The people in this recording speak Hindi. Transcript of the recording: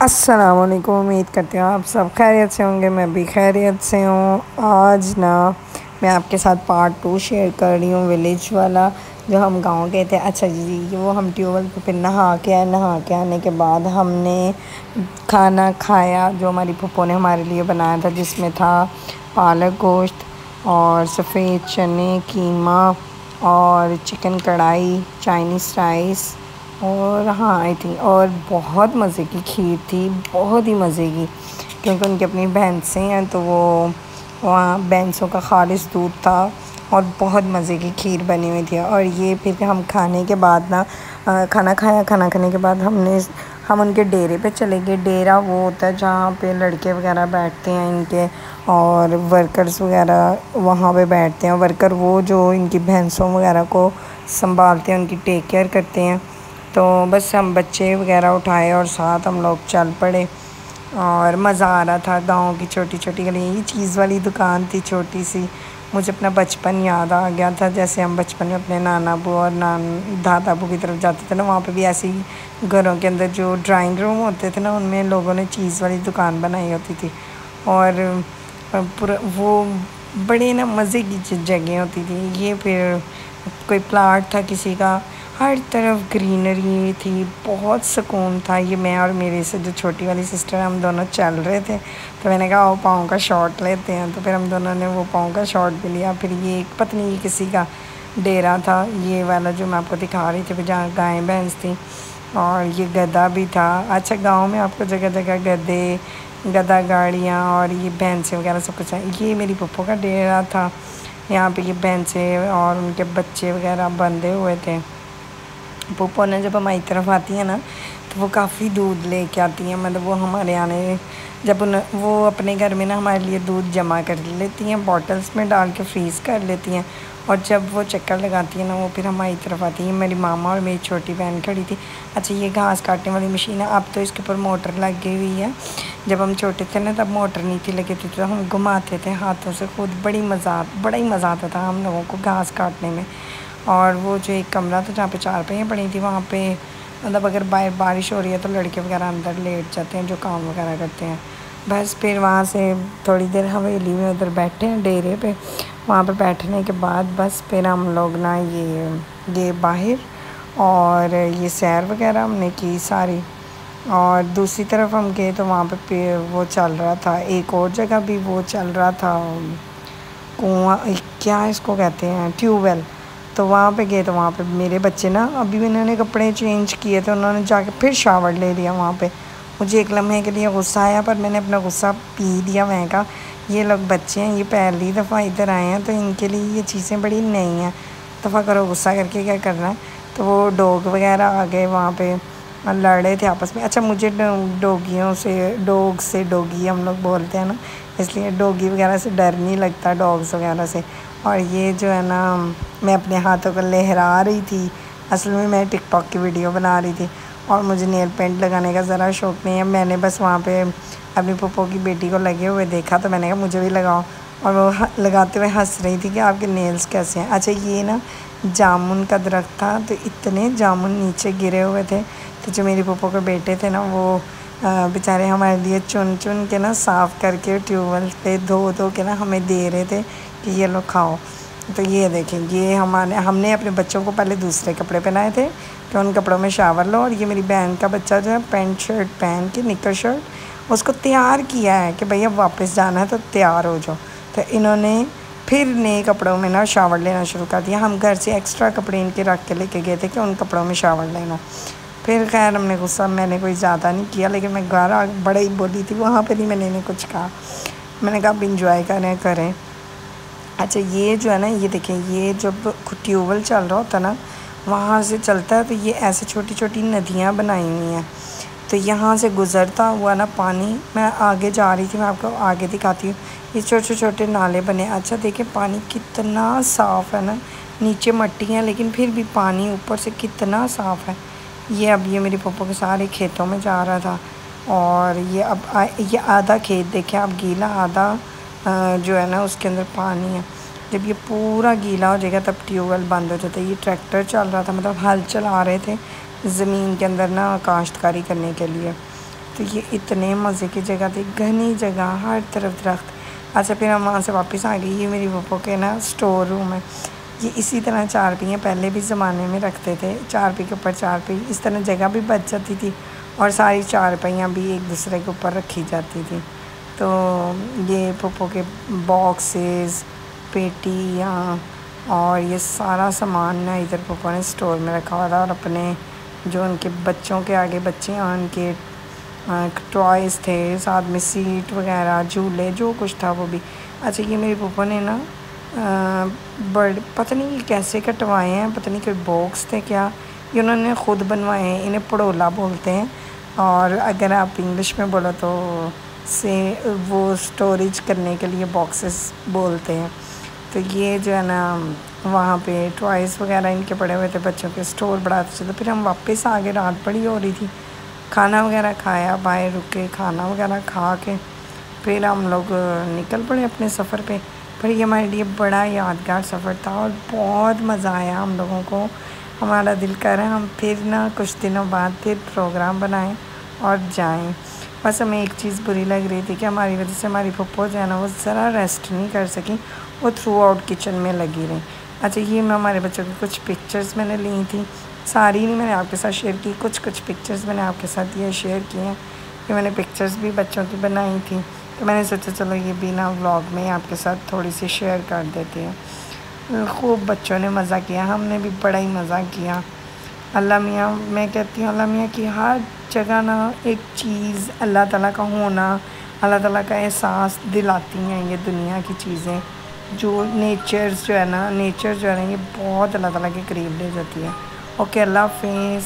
अस्सलामुअलैकुम। उम्मीद करती हूँ आप सब खैरियत से होंगे। मैं भी खैरियत से हूँ। आज ना मैं आपके साथ पार्ट 2 शेयर कर रही हूँ विलेज वाला, जो हम गांव गए थे। अच्छा जी, वो हम ट्यूबवेल पे फिर नहा के आए। नहा के आने के बाद हमने खाना खाया जो हमारी फूफो ने हमारे लिए बनाया था, जिसमें था पालक गोश्त और सफ़ेद चने, कीमा और चिकन कढ़ाई, चाइनीज़ राइस और हाँ आई थिंक और बहुत मज़े की खीर थी, बहुत ही मज़े की। क्योंकि उनकी अपनी भैंसें हैं तो वो वहाँ भैंसों का खालिस दूध था और बहुत मज़े की खीर बनी हुई थी। और ये फिर हम खाने के बाद ना खाना खाया। खाना खाने के बाद हम उनके डेरे पे चले गए। डेरा वो होता है जहाँ पे लड़के वगैरह बैठते हैं इनके, और वर्कर्स वगैरह वहाँ पे बैठते हैं। वर्कर वो जो इनकी भैंसों वगैरह को संभालते हैं, उनकी टेक केयर करते हैं। तो बस हम बच्चे वगैरह उठाए और साथ हम लोग चल पड़े और मज़ा आ रहा था। गांव की छोटी छोटी गलियाँ, ये चीज़ वाली दुकान थी छोटी सी। मुझे अपना बचपन याद आ गया था, जैसे हम बचपन में अपने नाना बू और दादा बू की तरफ जाते थे ना, वहाँ पे भी ऐसे ही घरों के अंदर जो ड्राइंग रूम होते थे ना, उनमें लोगों ने चीज़ वाली दुकान बनाई होती थी। और पूरा वो बड़े ना मज़े की जगह होती थी। ये फिर कोई प्लाट था किसी का, हर तरफ ग्रीनरी थी, बहुत सुकून था। ये मैं और मेरे से जो छोटी वाली सिस्टर, हम दोनों चल रहे थे। तो मैंने कहा वो पाँव का शॉट लेते हैं, तो फिर हम दोनों ने वो पाँव का शॉट भी लिया। फिर ये एक पत्नी ये किसी का डेरा था, ये वाला जो मैं आपको दिखा रही थी, जहाँ गाय भैंस थी। और ये गधा भी था। अच्छा, गांव में आपको जगह जगह गधे, गधा गाड़ियाँ और ये भैंसें वगैरह सब कुछ है। ये मेरी पप्पो का डेरा था। यहाँ पे ये भैंसें और उनके बच्चे वगैरह बंधे हुए थे। पप्पो ने जब हमारी तरफ आती है ना, तो वो काफ़ी दूध लेके आती हैं। मतलब वो हमारे आने जब वो अपने घर में ना हमारे लिए दूध जमा कर लेती हैं, बॉटल्स में डाल के फ्रीज़ कर लेती हैं। और जब वो चक्कर लगाती है ना, वो फिर हमारी तरफ आती हैं। मेरी मामा और मेरी छोटी बहन खड़ी थी। अच्छा, ये घास काटने वाली मशीन है। अब तो इसके ऊपर मोटर लगी हुई है। जब हम छोटे थे ना, तब मोटर नहीं थी लगी थी, तो हम घुमाते थे हाथों से खुद। बड़ा ही मज़ा आता था हम लोगों को घास काटने में। और वो जो एक कमरा था जहाँ पे चारपाइयाँ पड़ी थी, वहाँ पे मतलब अगर बाहर बारिश हो रही है तो लड़के वगैरह अंदर लेट जाते हैं जो काम वगैरह करते हैं। बस फिर वहाँ से थोड़ी देर हवेली में उधर बैठे हैं डेरे पे। वहाँ पे बैठने के बाद बस फिर हम लोग ना ये बाहर और ये सैर वगैरह हमने की सारी। और दूसरी तरफ हम गए तो वहाँ पे वो चल रहा था, एक और जगह भी वो चल रहा था, कुआँ क्या इसको कहते हैं, ट्यूबवेल। तो वहाँ पे गए तो वहाँ पे मेरे बच्चे ना, अभी भी इन्होंने कपड़े चेंज किए थे, उन्होंने जाके फिर शावर ले लिया वहाँ पे। मुझे एक लम्हे के लिए गुस्सा आया, पर मैंने अपना गुस्सा पी दिया। मैंने कहा ये लोग बच्चे हैं, ये पहली दफ़ा इधर आए हैं, तो इनके लिए ये चीज़ें बड़ी नई हैं। दफ़ा करो, गुस्सा करके क्या करना है। तो वो डॉग वगैरह आ गए वहाँ पे, लड़ रहे थे आपस में। अच्छा, मुझे डॉग से डॉगी हम लोग बोलते हैं ना, इसलिए डॉगी वगैरह से डर नहीं लगता, डॉग्स वगैरह से। और ये जो है ना, मैं अपने हाथों को लहरा रही थी। असल में मैं टिकटॉक की वीडियो बना रही थी और मुझे नेल पेंट लगाने का ज़रा शौक़ नहीं है। मैंने बस वहाँ पे अपनी पप्पो की बेटी को लगे हुए देखा, तो मैंने कहा मुझे भी लगाओ। और वो लगाते हुए हंस रही थी कि आपके नेल्स कैसे हैं। अच्छा, ये ना जामुन का दरख्त था, तो इतने जामुन नीचे गिरे हुए थे। तो जो मेरी पप्पो के बेटे थे ना, वो बेचारे हमारे लिए चुन चुन के ना साफ़ करके ट्यूबवेल पे धो धो के ना हमें दे रहे थे कि ये लो खाओ। तो ये देखें, ये हमने अपने बच्चों को पहले दूसरे कपड़े पहनाए थे कि उन कपड़ों में शावर लो। और ये मेरी बहन का बच्चा जो है पैंट शर्ट पहन के, निकर शर्ट, उसको तैयार किया है कि भैया वापस जाना है तो तैयार हो जाओ। तो इन्होंने फिर नए कपड़ों में ना शावर लेना शुरू कर दिया। हम घर से एक्स्ट्रा कपड़े इनके रख के लेके गए थे कि उन कपड़ों में शावर लेना। फिर खैर हमने गुस्सा, मैंने कोई ज़्यादा नहीं किया, लेकिन मैं घर बड़ा ही बोली थी। वहाँ पर ही मैंने कुछ कहा, मैंने कहा आप इंजॉय करें। अच्छा, ये जो है ना, ये देखें, ये जब ट्यूबवेल चल रहा होता ना, वहाँ से चलता है तो ये ऐसे छोटी छोटी नदियाँ बनाई हुई हैं। तो यहाँ से गुज़रता हुआ ना पानी, मैं आगे जा रही थी, मैं आपको आगे दिखाती हूँ। ये छोटे छोटे नाले बने। अच्छा देखिए, पानी कितना साफ़ है ना। नीचे मट्टी है लेकिन फिर भी पानी ऊपर से कितना साफ़ है। ये मेरी पप्पो के सारे खेतों में जा रहा था। और ये आधा खेत देखें आप, गीला, आधा जो है ना उसके अंदर पानी है। जब ये पूरा गीला हो जाएगा तब ट्यूबवेल बंद हो जाता है। ये ट्रैक्टर चल रहा था, मतलब हल चला रहे थे ज़मीन के अंदर ना काश्तकारी करने के लिए। तो ये इतने मज़े की जगह थी, घनी जगह, हर तरफ दरख्त। अच्छा फिर हम वहाँ से वापस आ गए। ये मेरी पप्पो के ना स्टोर रूम है। ये इसी तरह चारपाइयाँ पहले भी ज़माने में रखते थे, चारपाई के ऊपर चारपाई, इस तरह जगह भी बच जाती थी और सारी चारपाइयाँ भी एक दूसरे के ऊपर रखी जाती थी। तो ये पप्पो के बॉक्सेस, पेटियाँ और ये सारा सामान ना इधर पप्पो ने स्टोर में रखा हुआ था। और अपने जो उनके बच्चों के आगे बच्चे उनके टॉयज़ थे, साथ में सीट वगैरह, झूले, जो कुछ था वो भी। अच्छा ये मेरे पापा ने ना बर्ड पता नहीं ये कैसे कटवाए हैं, पता नहीं कोई बॉक्स थे क्या, ये उन्होंने ख़ुद बनवाए हैं। इन्हें पड़ोला बोलते हैं और अगर आप इंग्लिश में बोलो तो से वो स्टोरेज करने के लिए बॉक्सेस बोलते हैं। तो ये जो है ना वहाँ पे टॉयज़ वगैरह इनके पड़े हुए थे, बच्चों के स्टोर बड़ा अच्छा था। फिर हम वापस आ गए, रात बड़ी हो रही थी, खाना वगैरह खाया, बाहर रुक के खाना वगैरह खा के फिर हम लोग निकल पड़े अपने सफ़र पे। पर ये हमारे लिए बड़ा यादगार सफ़र था और बहुत मज़ा आया हम लोगों को। हमारा दिल कर रहा है हम फिर ना कुछ दिनों बाद फिर प्रोग्राम बनाएं और जाएं। बस हमें एक चीज़ बुरी लग रही थी कि हमारी वजह से हमारी पप्पो जो है ना वो ज़रा रेस्ट नहीं कर सकी, वो थ्रू आउट किचन में लगी रही। अच्छा ये मैं हमारे बच्चों की कुछ पिक्चर्स मैंने ली थी, सारी नहीं मैंने आपके साथ शेयर की, कुछ पिक्चर्स मैंने आपके साथ ये शेयर किए हैं। ये मैंने पिक्चर्स भी बच्चों की बनाई थी, तो मैंने सोचा चलो ये भी ना व्लॉग में आपके साथ थोड़ी सी शेयर कर देती हैं। खूब बच्चों ने मज़ा किया, हमने भी बड़ा ही मज़ा किया। अल्लाह मियाँ, मैं कहती हूँ अल्लाह मियाँ की हर जगह ना एक चीज़ अल्लाह ताला का होना, अल्लाह ताला का एहसास दिलाती हैं ये दुनिया की चीज़ें। जो नेचर जो है ना ये बहुत अल्लाह ताला के करीब ले जाती है। ओके, अल्लाह हाफ़िज़।